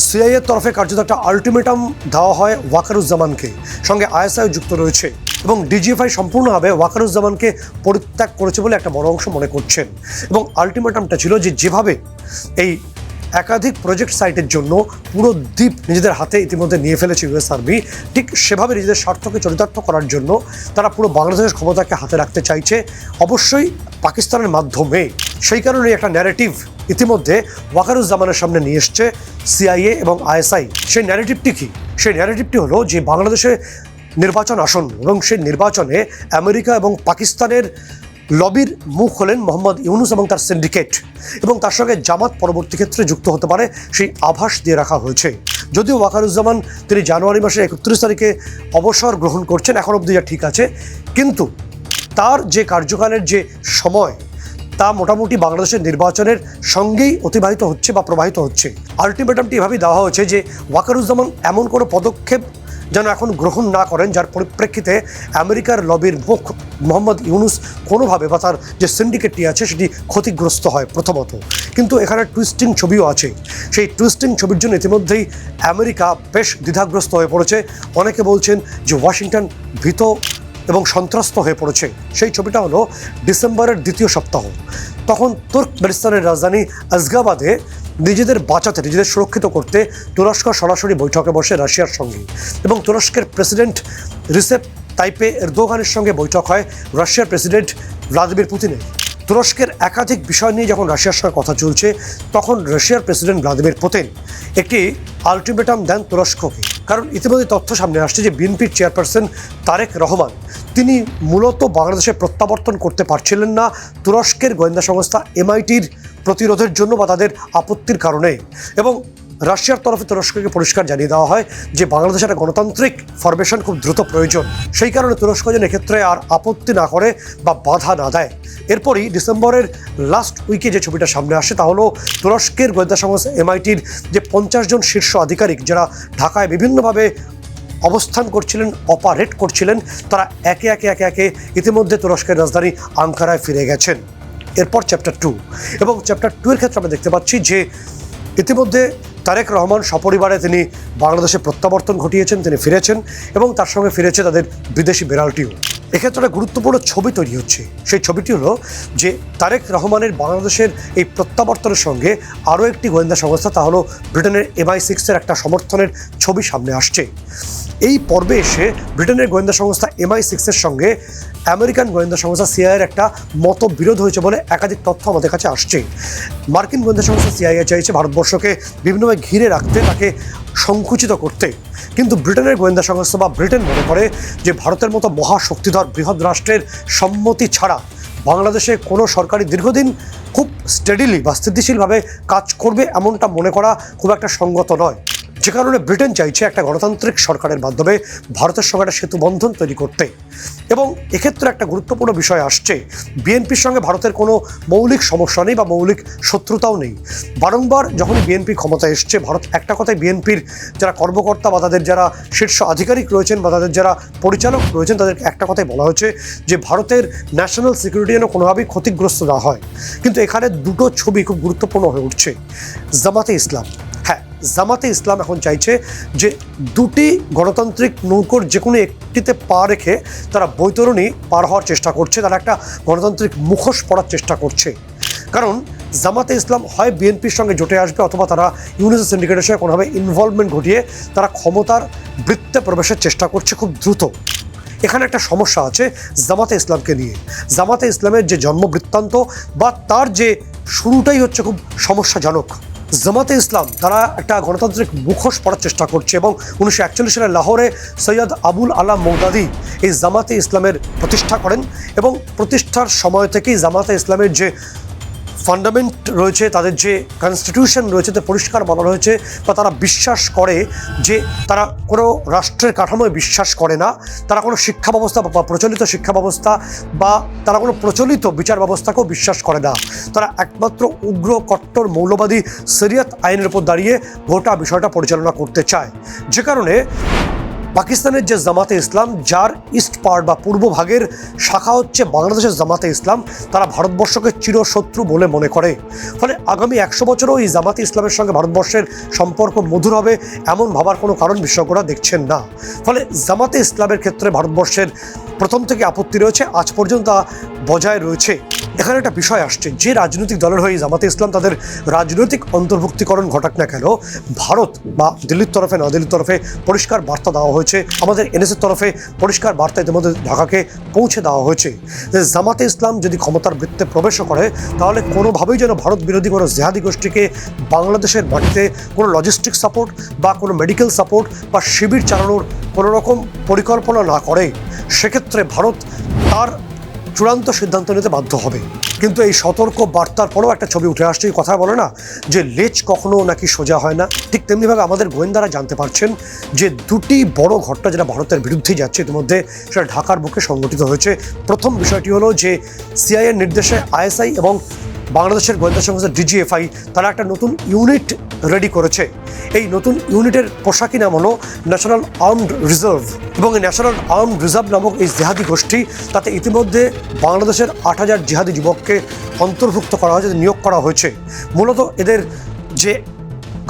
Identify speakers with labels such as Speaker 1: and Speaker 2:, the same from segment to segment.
Speaker 1: সিআইএর তরফে কার্যত একটা আলটিমেটাম দেওয়া হয় ওয়াকারুজ্জামানকে, সঙ্গে আইএসআই যুক্ত রয়েছে এবং ডিজিএফআই সম্পূর্ণভাবে ওয়াকারুজ্জামানকে পরিত্যাগ করেছে বলে একটা বড় অংশ মনে করছেন। এবং আলটিমেটামটা ছিল যে যেভাবে এই একাধিক প্রজেক্ট সাইটের জন্য পুরো দ্বীপ নিজেদের হাতে ইতিমধ্যে নিয়ে ফেলেছে ইউএস আর্মি, ঠিক সেভাবে নিজেদের স্বার্থকে চরিতার্থ করার জন্য তারা পুরো বাংলাদেশের ক্ষমতাকে হাতে রাখতে চাইছে, অবশ্যই পাকিস্তানের মাধ্যমে। সেই কারণে একটা ন্যারেটিভ ইতিমধ্যে ওয়াকারুজ্জামানের সামনে নিয়ে এসছে সিআইএ এবং আইএসআই। সেই ন্যারেটিভটি কি? সেই ন্যারেটিভটি হলো যে বাংলাদেশে নির্বাচন আসন্ন এবং সেই নির্বাচনে আমেরিকা এবং পাকিস্তানের লবির মুখ হলেন মোহাম্মদ ইউনুস এবং তার সিন্ডিকেট, এবং তার সঙ্গে জামাত পরবর্তী ক্ষেত্রে যুক্ত হতে পারে সেই আভাস দিয়ে রাখা হয়েছে। যদিও ওয়াকারুজ্জামান তিনি জানুয়ারি মাসের 31 তারিখে অবসর গ্রহণ করছেন, এখন অবধি যা ঠিক আছে, কিন্তু তার যে কার্যকালের যে সময় তা মোটামুটি বাংলাদেশের নির্বাচনের সঙ্গেই অতিবাহিত হচ্ছে বা প্রবাহিত হচ্ছে। আলটিমেটামটি এভাবেই দেওয়া হয়েছে যে ওয়াকারুজ্জামান এমন কোনো পদক্ষেপ যেন এখন গ্রহণ না করেন যার পরিপ্রেক্ষিতে আমেরিকার লবির মুখ মোহাম্মদ ইউনুস কোনোভাবে বা তার যে সিন্ডিকেটটি আছে সেটি ক্ষতিগ্রস্ত হয় প্রথমত। কিন্তু এখানে টুইস্টিং ছবিও আছে। সেই টুইস্টিং ছবির জন্য ইতিমধ্যেই আমেরিকা বেশ দ্বিধাগ্রস্ত হয়ে পড়েছে। অনেকে বলছেন যে ওয়াশিংটন ভীত এবং সন্ত্রস্ত হয়ে পড়েছে। সেই ছবিটা হলো ডিসেম্বরের দ্বিতীয় সপ্তাহ। তখন তুর্কমেনিস্তানের রাজধানী আজগাবাদে নিজেদের বাঁচাতে, নিজেদের সুরক্ষিত করতে তুরস্ক সরাসরি বৈঠকে বসে রাশিয়ার সঙ্গে, এবং তুরস্কের প্রেসিডেন্ট রিসেপ তাইপে এরদোগানের সঙ্গে বৈঠক হয় রাশিয়ার প্রেসিডেন্ট ভ্লাদিমির পুতিনের। তুরস্কের একাধিক বিষয় নিয়ে যখন রাশিয়ার সঙ্গে কথা চলছে, তখন রাশিয়ার প্রেসিডেন্ট ভ্লাদিমির পুতিন একটি আলটিমেটাম দেন তুরস্ককে। কারণ ইতিমধ্যে তথ্য সামনে আসছে যে বিএনপির চেয়ারপারসন তারেক রহমান তিনি মূলত বাংলাদেশে প্রত্যাবর্তন করতে পারছিলেন না তুরস্কের গোয়েন্দা সংস্থা এমআইটির প্রতিরোধের জন্য বা তাদের আপত্তির কারণে। এবং রাশিয়ার তরফে তুরস্ককে পরিষ্কার জানিয়ে দেওয়া হয় যে বাংলাদেশের একটা গণতান্ত্রিক ফরমেশন খুব দ্রুত প্রয়োজন। সেই কারণে তুরস্ক যেন এক্ষেত্রে আর আপত্তি না করে বা বাধা না দেয়। এরপরই ডিসেম্বরের লাস্ট উইকে যে ছবিটা সামনে আসে তা হলো তুরস্কের গোয়েন্দা সংস্থা এমআইটির যে 50 জন শীর্ষ আধিকারিক যারা ঢাকায় বিভিন্নভাবে অবস্থান করছিলেন, অপারেট করছিলেন, তারা একে একে ইতিমধ্যে তুরস্কের রাজধানী আঙ্কারায় ফিরে গেছেন। এরপর চ্যাপ্টার 2, এবং চ্যাপ্টার 2 এর ক্ষেত্রে আমরা দেখতে পাচ্ছি যে ইতিমধ্যে তারেক রহমান সপরিবারে তিনি বাংলাদেশে প্রত্যাবর্তন ঘটিয়েছেন, তিনি ফিরেছেন, এবং তার সঙ্গে ফিরেছে তাদের বিদেশি বিড়ালটিও। এক্ষেত্রে একটা গুরুত্বপূর্ণ ছবি তৈরি হচ্ছে। সেই ছবিটি হলো যে তারেক রহমানের বাংলাদেশের এই প্রত্যাবর্তনের সঙ্গে আরও একটি গোয়েন্দা সংস্থা, তা হলো ব্রিটেনের MI6-এর একটা সমর্থনের ছবি সামনে আসছে। এই পর্বে এসে ব্রিটেনের গোয়েন্দা সংস্থা MI6-এর সঙ্গে আমেরিকান গোয়েন্দা সংস্থা সিআইএর একটা মতবিরোধ হয়েছে বলে একাধিক তথ্য আমাদের কাছে আসছে। মার্কিন গোয়েন্দা সংস্থা সিআইএ চাইছে ভারতবর্ষকে বিভিন্নভাবে ঘিরে রাখতে, তাকে সংকুচিত করতে, কিন্তু ব্রিটেনের গোয়েন্দা সংস্থা বা ব্রিটেন মনে করে যে ভারতের মতো মহাশক্তিধর বৃহৎ রাষ্ট্রের সম্মতি ছাড়া বাংলাদেশে কোনো সরকারি দীর্ঘদিন খুব স্টেডিলি বা স্থিতিশীলভাবে কাজ করবে এমনটা মনে করা খুব একটা সঙ্গত নয়। যে কারণে ব্রিটেন চাইছে একটা গণতান্ত্রিক সরকারের মাধ্যমে ভারতের সঙ্গে একটা সেতু বন্ধন তৈরি করতে। এবং এক্ষেত্রে একটা গুরুত্বপূর্ণ বিষয় আসছে, বিএনপির সঙ্গে ভারতের কোনো মৌলিক সমস্যা নেই বা মৌলিক শত্রুতাও নেই। বারংবার যখনই বিএনপি ক্ষমতায় এসছে, ভারত একটা কথায় বিএনপির যারা কর্মকর্তা বা তাদের যারা শীর্ষ আধিকারিক রয়েছেন বা তাদের যারা পরিচালক রয়েছেন, তাদেরকে একটা কথাই বলা হয়েছে যে ভারতের ন্যাশনাল সিকিউরিটি যেন কোনোভাবেই ক্ষতিগ্রস্ত না হয়। কিন্তু এখানে দুটো ছবি খুব গুরুত্বপূর্ণ হয়ে উঠছে। জামাতে ইসলাম, জামাতে ইসলাম এখন চাইছে যে দুটি গণতান্ত্রিক নৌকোর যে কোনো একটিতে পা রেখে তারা বৈতরণী পার হওয়ার চেষ্টা করছে, তারা একটা গণতান্ত্রিক মুখোশ পড়ার চেষ্টা করছে। কারণ জামাতে ইসলাম হয় বিএনপির সঙ্গে জোটে আসবে, অথবা তারা ইউনুস সিন্ডিকেটের সঙ্গে কোনোভাবে ইনভলভমেন্ট ঘটিয়ে তারা ক্ষমতার বৃত্তে প্রবেশের চেষ্টা করছে খুব দ্রুত। এখানে একটা সমস্যা আছে জামাতে ইসলামকে নিয়ে। জামাতে ইসলামের যে জন্মবৃত্তান্ত বা তার যে শুরুটাই হচ্ছে খুব সমস্যাজনক। জামাতে ইসলাম তারা একটা গণতান্ত্রিক মুখোশ পড়ার চেষ্টা করছে, এবং 1941 সালে লাহোরে সৈয়দ আবুল আলা মৌদাদি এই জামাতে ইসলামের প্রতিষ্ঠা করেন, এবং প্রতিষ্ঠার সময় থেকেই জামাতে ইসলামের যে ফান্ডামেন্ট রয়েছে, তাদের যে কনস্টিটিউশন রয়েছে, তা পরিষ্কার বলা রয়েছে বা তারা বিশ্বাস করে যে তারা কোনো রাষ্ট্রের কাঠামোয় বিশ্বাস করে না, তারা কোনো শিক্ষা ব্যবস্থা বা প্রচলিত শিক্ষা ব্যবস্থা বা তারা কোনো প্রচলিত বিচার ব্যবস্থাকেও বিশ্বাস করে না। তারা একমাত্র উগ্র কট্টর মৌলবাদী শরিয়ত আইনের উপর দাঁড়িয়ে গোটা বিষয়টা পরিচালনা করতে চায়। যে কারণে পাকিস্তানের যে জামাতে ইসলাম, যার ইস্ট পার্ট বা পূর্ব ভাগের শাখা হচ্ছে বাংলাদেশের জামাতে ইসলাম, তারা ভারতবর্ষকে চিরশত্রু বলে মনে করে। ফলে আগামী 100 বছরও এই জামাতে ইসলামের সঙ্গে ভারতবর্ষের সম্পর্ক মধুর হবে এমন ভাবার কোনো কারণ বিশেষজ্ঞরা দেখছেন না। ফলে জামাতে ইসলামের ক্ষেত্রে ভারতবর্ষের প্রথম থেকে আপত্তি রয়েছে, আজ পর্যন্ত তা বজায় রয়েছে। এখানে একটা বিষয় আসছে, যে রাজনৈতিক দলের হয়ে জামাতে ইসলাম তাদের রাজনৈতিক অন্তর্ভুক্তিকরণ ঘটাক না কেন, ভারত বা দিল্লির তরফে নয়াদিল্লির তরফে পরিষ্কার বার্তা দেওয়া হয়েছে, আমাদের এনএসের তরফে পরিষ্কার বার্তা ইতিমধ্যে ঢাকাকে পৌঁছে দেওয়া হয়েছে যে জামাতে ইসলাম যদি ক্ষমতার বৃত্তে প্রবেশ করে তাহলে কোনোভাবেই যেন ভারত বিরোধী কোনো জেহাদি গোষ্ঠীকে বাংলাদেশের মাটিতে কোনো লজিস্টিক সাপোর্ট বা কোনো মেডিকেল সাপোর্ট বা শিবির চালানোর কোনো রকম পরিকল্পনা না করে। সেক্ষেত্রে ভারত তার চূড়ান্ত সিদ্ধান্ত নিতে বাধ্য হবে। কিন্তু এই সতর্ক বার্তার পরেও একটা ছবি উঠে আসছে, কথা বলে না যে লেজ কখনো নাকি সোজা হয় না, ঠিক তেমনিভাবে আমাদের গোয়েন্দারা জানতে পারছেন যে দুটি বড় ঘটনা যেটা ভারতের বিরুদ্ধেই যাচ্ছে ইতিমধ্যে সেটা ঢাকার বুকে সংগঠিত হয়েছে। প্রথম বিষয়টি হলো যে সিআইএর নির্দেশে আইএসআই এবং বাংলাদেশের গোয়েন্দা সংস্থা ডিজিএফআই তারা একটা নতুন ইউনিট রেডি করেছে। এই নতুন ইউনিটের পোশাকি নাম হলো ন্যাশনাল আর্মড রিজার্ভ, এবং এই ন্যাশনাল আর্মড রিজার্ভ নামক এই জেহাদি গোষ্ঠী, তাতে ইতিমধ্যে বাংলাদেশের 8000 জিহাদি যুবককে অন্তর্ভুক্ত করা হয়েছে, নিয়োগ করা হয়েছে। মূলত এদের যে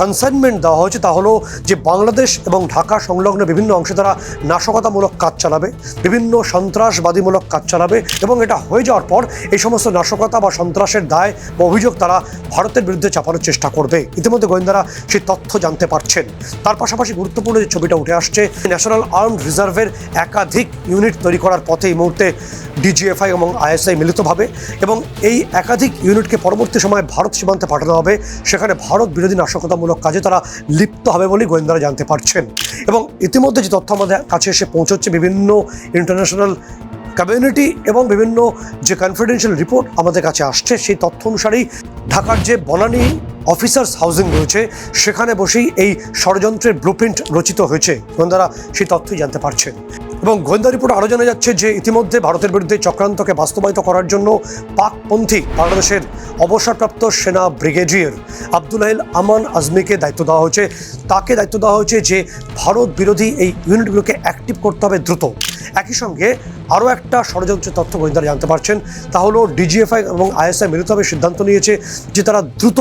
Speaker 1: কনসাইনমেন্ট দেওয়া হয়েছে তা হলো যে বাংলাদেশ এবং ঢাকা সংলগ্ন বিভিন্ন অংশে তারা নাশকতামূলক কাজ চালাবে, বিভিন্ন সন্ত্রাসবাদীমূলক কাজ চালাবে, এবং এটা হয়ে যাওয়ার পর এই সমস্ত নাশকতা বা সন্ত্রাসের দায় বা অভিযোগ তারা ভারতের বিরুদ্ধে চাপানোর চেষ্টা করবে। ইতিমধ্যে গোয়েন্দারা সেই তথ্য জানতে পারছেন। তার পাশাপাশি গুরুত্বপূর্ণ যে ছবিটা উঠে আসছে, ন্যাশনাল আর্মড রিজার্ভের একাধিক ইউনিট তৈরি করার পথে এই মুহূর্তে ডিজিএফআই এবং আইএসআই মিলিতভাবে, এবং এই একাধিক ইউনিটকে পরবর্তী সময় ভারত সীমান্তে পাঠানো হবে। সেখানে ভারত বিরোধী নাশকতামূলক কাজে তারা লিপ্ত হবে বলে গোয়েন্দারা জানতে পারছেন। এবং ইতিমধ্যে যে তথ্য আমাদের কাছে এসে পৌঁছচ্ছে, বিভিন্ন ইন্টারন্যাশনাল কমিউনিটি এবং বিভিন্ন যে কনফিডেন্সিয়াল রিপোর্ট আমাদের কাছে আসছে, সেই তথ্য অনুসারেই ঢাকার যে বনানী অফিসার্স হাউজিং রয়েছে সেখানে বসেই এই ষড়যন্ত্রের ব্লুপ্রিন্ট রচিত হয়েছে। গোয়েন্দারা সেই তথ্যই জানতে পারছেন। এবং গোয়েন্দা রিপোর্ট আরও জানা যাচ্ছে যে ইতিমধ্যে ভারতের বিরুদ্ধে চক্রান্তকে বাস্তবায়িত করার জন্য পাকপন্থী বাংলাদেশের অবসরপ্রাপ্ত সেনা ব্রিগেডিয়ার আব্দুল আমান আজমিকে দায়িত্ব দেওয়া হয়েছে। তাকে দায়িত্ব দেওয়া হয়েছে যে ভারত বিরোধী এই ইউনিটগুলোকে অ্যাক্টিভ করতে হবে দ্রুত। একই সঙ্গে আরও একটা ষড়যন্ত্রের তথ্য গোয়েন্দারা জানতে পারছেন, তা হলো ডিজিএফআই এবং আইএসআই মিলিতভাবে সিদ্ধান্ত নিয়েছে যে তারা দ্রুত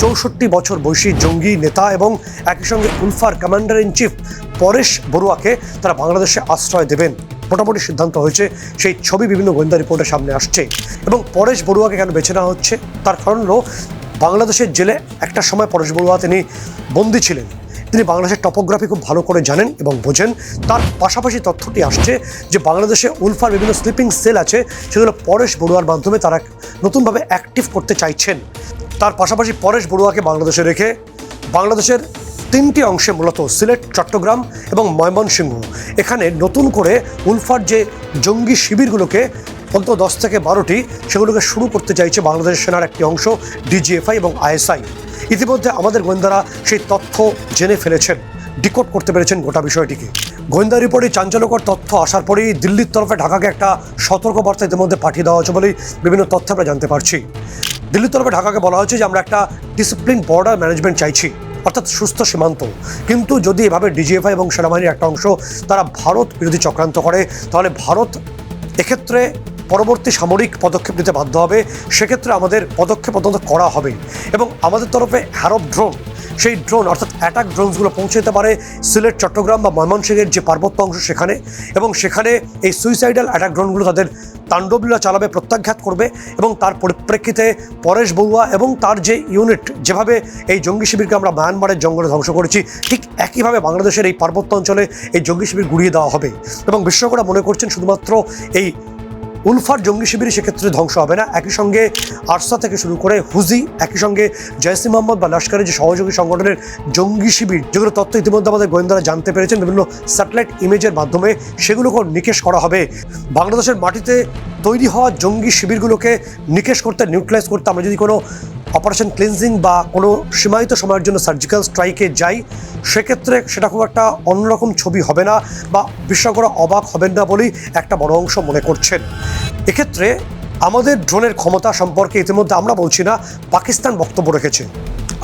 Speaker 1: 64 বছর বয়সী জঙ্গি নেতা এবং একই সঙ্গে উলফার কমান্ডার ইন চিফ পরেশ বড়ুয়াকে তারা বাংলাদেশে আশ্রয় দেবেন। মোটামুটি সিদ্ধান্ত হয়েছে, সেই ছবি বিভিন্ন গোয়েন্দা রিপোর্টের সামনে আসছে। এবং পরেশ বড়ুয়াকে কেন বেছে নেওয়া হচ্ছে, তার কারণ হলো বাংলাদেশের জেলে একটা সময় পরেশ বড়ুয়া তিনি বন্দী ছিলেন। তিনি বাংলাদেশের টপোগ্রাফি খুব ভালো করে জানেন এবং বোঝেন। তার পাশাপাশি তথ্যটি আসছে যে বাংলাদেশে উলফার বিভিন্ন স্লিপিং সেল আছে, সেগুলো পরেশ বড়ুয়ার মাধ্যমে তারা নতুনভাবে অ্যাক্টিভ করতে চাইছেন। তার পাশাপাশি পরেশ বড়ুয়াকে বাংলাদেশে রেখে বাংলাদেশের 3টি অংশে, মূলত সিলেট, চট্টগ্রাম এবং ময়মনসিংহ, এখানে নতুন করে উলফার যে জঙ্গি শিবিরগুলোকে অন্তত 10 থেকে 12টি সেগুলোকে শুরু করতে চাইছে বাংলাদেশের সেনার একটি অংশ ডিজিএফআই এবং আইএসআই। ইতিমধ্যে আমাদের গোয়েন্দারা সেই তথ্য জেনে ফেলেছেন, ডিকোড করতে পেরেছেন গোটা বিষয়টিকে। গোয়েন্দা রিপোর্টে চাঞ্চল্যকর তথ্য আসার পরেই দিল্লির তরফে ঢাকাকে একটা সতর্কবার্তা ইতিমধ্যে পাঠিয়ে দেওয়া হয়েছে বলেই বিভিন্ন তথ্য আমরা জানতে পারছি। দিল্লির তরফে ঢাকাকে বলা হয়েছে যে আমরা একটা ডিসিপ্লিন বর্ডার ম্যানেজমেন্ট চাইছি, অর্থাৎ সুস্থ সীমান্ত। কিন্তু যদি এভাবে ডিজিএফআই এবং সেনাবাহিনীর একটা অংশ তারা ভারত বিরোধী চক্রান্ত করে, তাহলে ভারত এক্ষেত্রে পরবর্তী সামরিক পদক্ষেপ নিতে বাধ্য হবে। সেক্ষেত্রে আমাদের পদক্ষেপ অত্যন্ত কড়া হবে। এবং আমাদের তরফে হ্যারপ ড্রোন, সেই ড্রোন অর্থাৎ অ্যাটাক ড্রোনসগুলো পৌঁছে যেতে পারে সিলেট, চট্টগ্রাম বা ময়মনসিংহের যে পার্বত্য অংশ সেখানে, এবং সেখানে এই সুইসাইডাল অ্যাটাক ড্রোনগুলো তাদের তাণ্ডবলীলা চালাবে, প্রত্যাঘাত করবে। এবং তার পরিপ্রেক্ষিতে পরেশ বড়ুয়া এবং তার যে ইউনিট, যেভাবে এই জঙ্গি শিবিরকে আমরা মায়ানমারের জঙ্গলে ধ্বংস করেছি, ঠিক একইভাবে বাংলাদেশের এই পার্বত্য অঞ্চলে এই জঙ্গি শিবির গুড়িয়ে দেওয়া হবে। এবং বিশেষজ্ঞরা মনে করছেন শুধুমাত্র এই উলফার জঙ্গি শিবির সেক্ষেত্রে ধ্বংস হবে না, একই সঙ্গে আরসা থেকে শুরু করে হুজি, একই সঙ্গে জয়সি মোহাম্মদ বা লস্করের যে সহযোগী সংগঠনের জঙ্গি শিবির, যেগুলো তথ্য ইতিমধ্যে আমাদের গোয়েন্দারা জানতে পেরেছেন বিভিন্ন স্যাটেলাইট ইমেজের মাধ্যমে, সেগুলোকে নিকেশ করা হবে। বাংলাদেশের মাটিতে তৈরি হওয়া জঙ্গি শিবিরগুলোকে নিকেশ করতে, নিউট্রালাইজ করতে আমরা যদি কোনো অপারেশন ক্লিনজিং বা কোনো সীমায়িত সময়ের জন্য সার্জিক্যাল স্ট্রাইকে যাই, সেক্ষেত্রে সেটা খুব একটা অন্যরকম ছবি হবে না বা বিশেষজ্ঞরা অবাক হবেন না বলেই একটা বড় অংশ মনে করছেন। এক্ষেত্রে আমাদের ড্রোনের ক্ষমতা সম্পর্কে ইতিমধ্যে আমরা বলছি না, পাকিস্তান বক্তব্য রেখেছে।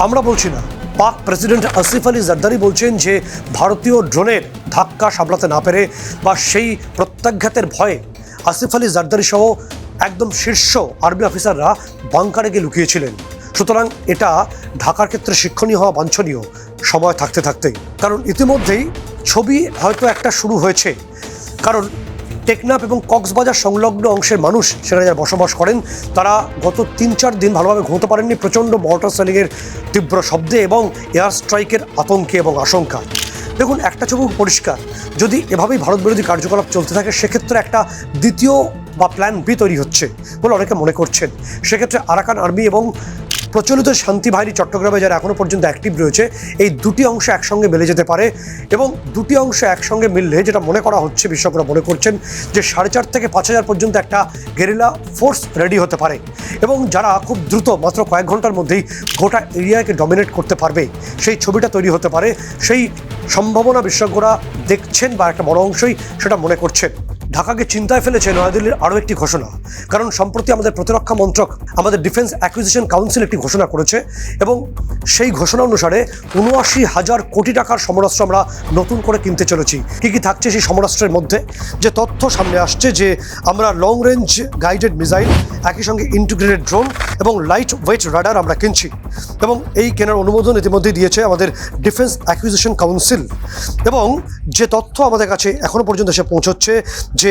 Speaker 1: আমরা বলছি না, পাক প্রেসিডেন্ট আসিফ আলী জারদারি বলছেন যে ভারতীয় ড্রোনের ধাক্কা সামলাতে না পেরে বা সেই প্রত্যাঘাতের ভয়ে আসিফ আলী জারদারি সহ একদম শীর্ষ আর্মি অফিসাররা বাংকারে গিয়ে লুকিয়েছিলেন। সুতরাং এটা ঢাকার ক্ষেত্রে শিক্ষণীয় হওয়া বাঞ্ছনীয় সময় থাকতে থাকতেই, কারণ ইতিমধ্যেই ছবি হয়তো একটা শুরু হয়েছে। কারণ টেকনাফ এবং কক্সবাজার সংলগ্ন অংশের মানুষ সেখানে যারা বসবাস করেন তারা গত ৩-৪ দিন ভালোভাবে ঘুমোতে পারেননি প্রচণ্ড মর্টার সেলিংয়ের তীব্র শব্দে এবং এয়ার স্ট্রাইকের আতঙ্কে এবং আশঙ্কা। দেখুন, একটা ছবি পরিষ্কার, যদি এভাবেই ভারত বিরোধী কার্যকলাপ চলতে থাকে সেক্ষেত্রে একটা দ্বিতীয় বা প্ল্যান বি তৈরি হচ্ছে বলে অনেকে মনে করছেন। সেক্ষেত্রে আরাকান আর্মি এবং প্রচলিত শান্তি বাহিনী চট্টগ্রামে যারা এখনও পর্যন্ত অ্যাক্টিভ রয়েছে, এই দুটি অংশ একসঙ্গে মিলে যেতে পারে এবং দুটি অংশ একসঙ্গে মিললে যেটা মনে করা হচ্ছে, বিশেষজ্ঞরা মনে করছেন যে 4,500 থেকে 5,000 পর্যন্ত একটা গেরিলা ফোর্স রেডি হতে পারে এবং যারা খুব দ্রুত মাত্র কয়েক ঘন্টার মধ্যেই গোটা এরিয়াকে ডমিনেট করতে পারবে, সেই ছবিটা তৈরি হতে পারে। সেই সম্ভাবনা বিশেষজ্ঞরা দেখছেন বা একটা বড় অংশই সেটা মনে করছেন। ঢাকাকে চিন্তায় ফেলেছে নয়াদিল্লির আরও একটি ঘোষণা, কারণ সম্প্রতি আমাদের প্রতিরক্ষা মন্ত্রক, আমাদের ডিফেন্স অ্যাকুইজিশন কাউন্সিল একটি ঘোষণা করেছে এবং সেই ঘোষণা অনুসারে ৭৯,০০০ কোটি টাকার সমরাস্ত্র আমরা নতুন করে কিনতে চলেছি। কী কী থাকছে সেই সমরাস্ত্রের মধ্যে? যে তথ্য সামনে আসছে যে আমরা লং রেঞ্জ গাইডেড মিসাইল, একই সঙ্গে ইন্টিগ্রেটেড ড্রোন এবং লাইট ওয়েট রাডার আমরা কিনছি এবং এই কেনার অনুমোদন ইতিমধ্যেই দিয়েছে আমাদের ডিফেন্স অ্যাকুইজিশন কাউন্সিল। এবং যে তথ্য আমাদের কাছে এখনও পর্যন্ত এসে পৌঁছচ্ছে যে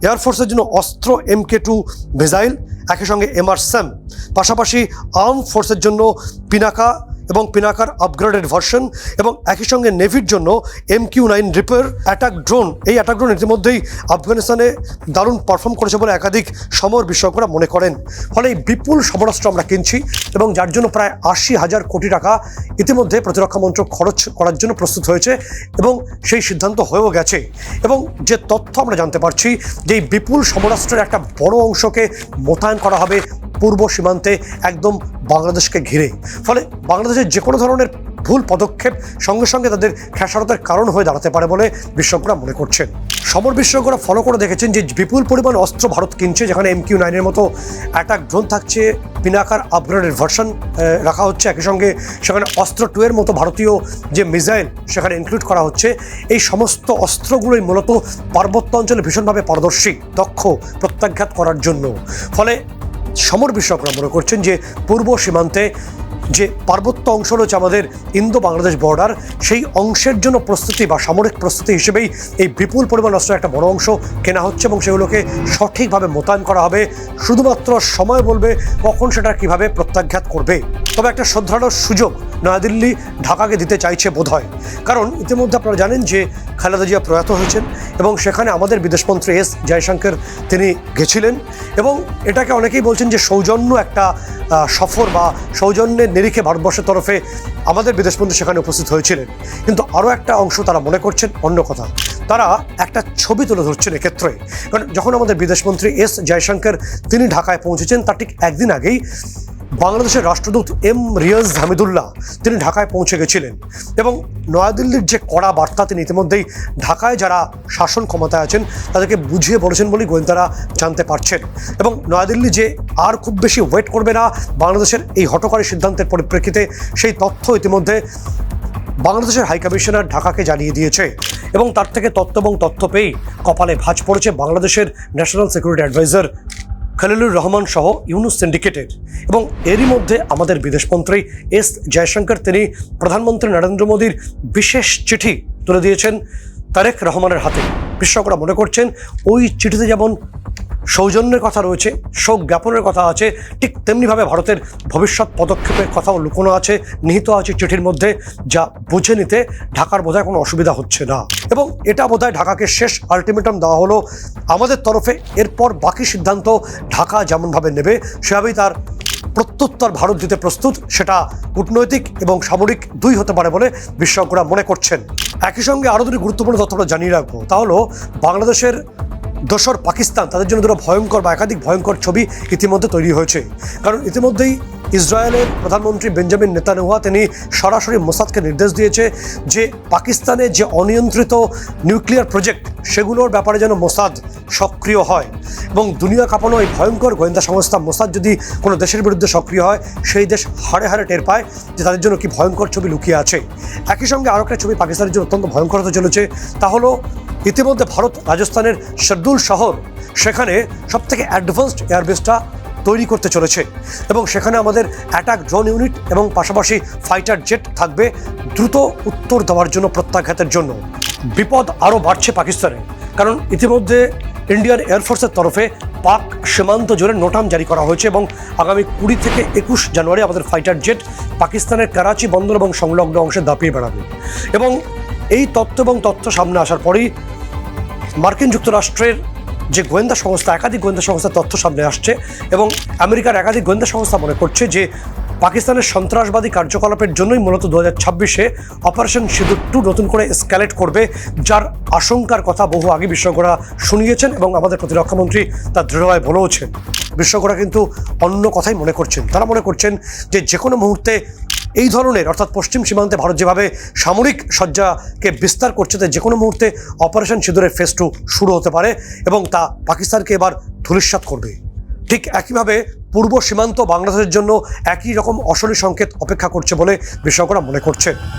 Speaker 1: এয়ারফোর্সের জন্য অস্ত্র MK2 মিসাইল, একই সঙ্গে MR-SAM, পাশাপাশি আর্ম ফোর্সের জন্য পিনাকা এবং পিনাকার আপগ্রেডেড ভার্সন এবং একই সঙ্গে নেভির জন্য MQ-9 রিপার অ্যাটাক ড্রোন। এই অ্যাটাক ড্রোন ইতিমধ্যেই আফগানিস্তানে দারুণ পারফর্ম করেছে বলে একাধিক সমর বিশেষজ্ঞরা মনে করেন। ফলে এই বিপুল সমরাস্ত্র আমরা কিনছি এবং যার জন্য প্রায় ৮০,০০০ কোটি টাকা ইতিমধ্যে প্রতিরক্ষা মন্ত্রক খরচ করার জন্য প্রস্তুত হয়েছে এবং সেই সিদ্ধান্ত হয়েও গেছে। এবং যে তথ্য আমরা জানতে পারছি যে এই বিপুল সমরাস্ত্রের একটা বড় অংশকে মোতায়েন করা হবে পূর্ব সীমান্তে একদম বাংলাদেশকে ঘিরে। ফলে বাংলাদেশের যে কোনো ধরনের ভুল পদক্ষেপ সঙ্গে সঙ্গে তাদের খেসারতের কারণ হয়ে দাঁড়াতে পারে বলে বিশেষজ্ঞরা মনে করছেন। সমর বিশেষজ্ঞরা ফলো করে দেখেছেন যে বিপুল পরিমাণ অস্ত্র ভারত কিনছে, যেখানে MQ-9 মতো অ্যাটাক ড্রোন থাকছে, পিনাকার আপগ্রেডেড ভার্সন রাখা হচ্ছে, একই সঙ্গে সেখানে অস্ত্র 2 মতো ভারতীয় যে মিসাইল সেখানে ইনক্লুড করা হচ্ছে। এই সমস্ত অস্ত্রগুলোই মূলত পার্বত্য অঞ্চলে ভীষণভাবে পারদর্শী, দক্ষ প্রত্যাঘাত করার জন্য। ফলে সমর বিশেষজ্ঞরা মনে করছেন যে পূর্ব সীমান্তে যে পার্বত্য অংশ রয়েছে আমাদের ইন্দো বাংলাদেশ বর্ডার, সেই অংশের জন্য প্রস্তুতি বা সামরিক প্রস্তুতি হিসেবেই এই বিপুল পরিমাণ অস্ত্রের একটা বড় অংশ কেনা হচ্ছে এবং সেগুলোকে সঠিকভাবে মোতায়েন করা হবে। শুধুমাত্র সময় বলবে কখন সেটা কিভাবে প্রত্যাঘাত করবে। তবে একটা শ্রদ্ধার সুযোগ নয়াদিল্লি ঢাকাকে দিতে চাইছে বোধহয়, কারণ ইতিমধ্যে আপনারা জানেন যে খালেদা জিয়া প্রয়াত হয়েছেন এবং সেখানে আমাদের বিদেশমন্ত্রী এস জয়শঙ্কর তিনি গেছিলেন এবং এটাকে অনেকেই বলছেন যে সৌজন্য একটা সফর বা সৌজন্যের নিরিখে ভারতবর্ষের তরফে আমাদের বিদেশমন্ত্রী সেখানে উপস্থিত হয়েছিলেন। কিন্তু আরও একটা অংশ তারা মনে করছেন অন্য কথা, তারা একটা ছবি তুলে ধরছেন এক্ষেত্রে। কারণ যখন আমাদের বিদেশমন্ত্রী এস জয়শঙ্কর তিনি ঢাকায় পৌঁছেছেন তার ঠিক একদিন আগেই বাংলাদেশের রাষ্ট্রদূত M রিয়াজ হামিদুল্লাহ তিনি ঢাকায় পৌঁছে গেছিলেন এবং নয়াদিল্লির যে কড়া বার্তা তিনি ইতিমধ্যেই ঢাকায় যারা শাসন ক্ষমতায় আছেন তাদেরকে বুঝিয়ে বলেছেন বলেই গোয়েন্দারা জানতে পারছেন। এবং নয়াদিল্লি যে আর খুব বেশি ওয়েট করবে না বাংলাদেশের এই হঠকারী সিদ্ধান্তের পরিপ্রেক্ষিতে, সেই তথ্য ইতিমধ্যে বাংলাদেশের হাইকমিশনার ঢাকাকে জানিয়ে দিয়েছে এবং তার থেকে তথ্য পেয়েই কপালে ভাঁজ পড়েছে বাংলাদেশের national security adviser Khalilur Rahman সহ ইউনুস সিন্ডিকেটের। এবং এরই মধ্যে আমাদের বিদেশমন্ত্রী এস জয়শঙ্কর তিনি প্রধানমন্ত্রী নরেন্দ্র মোদীর বিশেষ চিঠি তুলে দিয়েছেন তারেক রহমানের হাতে। বিশেষজ্ঞরা মনে করছেন ওই চিঠিতে যেমন সৌজন্যের কথা রয়েছে, শোক জ্ঞাপনের কথা আছে, ঠিক তেমনিভাবে ভারতের ভবিষ্যৎ পদক্ষেপের কথাও লুকোনো আছে, নিহিত আছে চিঠির মধ্যে, যা বুঝে নিতে ঢাকার বোধহয় কোনো অসুবিধা হচ্ছে না। এবং এটা বোধহয় ঢাকাকে শেষ আলটিমেটাম দেওয়া হলো আমাদের তরফে। এরপর বাকি সিদ্ধান্ত ঢাকা যেমনভাবে নেবে সেভাবেই তার প্রত্যুত্তর ভারত দিতে প্রস্তুত, সেটা কূটনৈতিক এবং সামরিক দুই হতে পারে বলে বিশেষজ্ঞরা মনে করছেন। একই সঙ্গে আরও দুটি গুরুত্বপূর্ণ তথ্যটা জানিয়ে রাখবো, তা হলো বাংলাদেশের দোসর পাকিস্তান, তাদের জন্য দুটো ভয়ঙ্কর বা একাধিক ভয়ঙ্কর ছবি ইতিমধ্যে তৈরি হয়েছে। কারণ ইতিমধ্যেই ইসরায়েলের প্রধানমন্ত্রী বেঞ্জামিন নেতানিয়াহু তিনি সরাসরি মোসাদকে নির্দেশ দিয়েছে যে পাকিস্তানে যে অনিয়ন্ত্রিত নিউক্লিয়ার প্রজেক্ট সেগুলোর ব্যাপারে যেন মোসাদ সক্রিয় হয় এবং দুনিয়া কাঁপানো এই ভয়ঙ্কর গোয়েন্দা সংস্থা মোসাদ যদি কোনো দেশের বিরুদ্ধে সক্রিয় হয় সেই দেশ হাড়ে হাড়ে টের পায় যে তাদের জন্য কি ভয়ঙ্কর ছবি লুকিয়ে আছে। একই সঙ্গে আরও একটা ছবি পাকিস্তানের জন্য অত্যন্ত ভয়ঙ্কর হতে চলেছে, তা হলো ইতিমধ্যে ভারত রাজস্থানের শার্দুল শহর সেখানে সবথেকে অ্যাডভান্সড এয়ারবেসটা তৈরি করতে চলেছে এবং সেখানে আমাদের অ্যাটাক ড্রোন ইউনিট এবং পাশাপাশি ফাইটার জেট থাকবে দ্রুত উত্তর দেওয়ার জন্য, প্রত্যাঘাতের জন্য। বিপদ আরও বাড়ছে পাকিস্তানে, কারণ ইতিমধ্যে ইন্ডিয়ান এয়ারফোর্সের তরফে পাক সীমান্ত জুড়ে নোটাম জারি করা হয়েছে এবং আগামী 20 থেকে 21 জানুয়ারি আমাদের ফাইটার জেট পাকিস্তানের করাচি বন্দর এবং সংলগ্ন অংশে দাপিয়ে বেড়াবে। এবং এই তথ্য সামনে আসার পরেই মার্কিন যুক্তরাষ্ট্রের যে গোয়েন্দা সংস্থা, একাধিক গোয়েন্দা সংস্থার তথ্য সামনে আসছে এবং আমেরিকার একাধিক গোয়েন্দা সংস্থা মনে করছে যে পাকিস্তানের সন্ত্রাসবাদী কার্যকলাপের জন্যই মূলত 2026-এ অপারেশন সিঁদুর 2 নতুন করে এসক্যালেট করবে, যার আশঙ্কার কথা বহু আগে বিশেষজ্ঞরা শুনিয়েছেন এবং আমাদের প্রতিরক্ষামন্ত্রী তা দৃঢ়ভাবে বলেওছেন। বিশেষজ্ঞরা কিন্তু অন্য কথাই মনে করছেন, তারা মনে করছেন যে কোনো মুহূর্তে এই ধরনের, অর্থাৎ পশ্চিম সীমান্তে ভারত যেভাবে সামরিক সজ্জাকে বিস্তার করছে, যে কোনো মুহূর্তে অপারেশন সিঁদুরের ফেজ 2 শুরু হতে পারে এবং তা পাকিস্তানকে এবার ধূলিসাৎ করবে। ঠিক একইভাবে পূর্ব সীমান্ত বাংলাদেশের জন্য একই রকম অশনি সংকেত অপেক্ষা করছে বলে বিশেষজ্ঞরা মনে করছেন।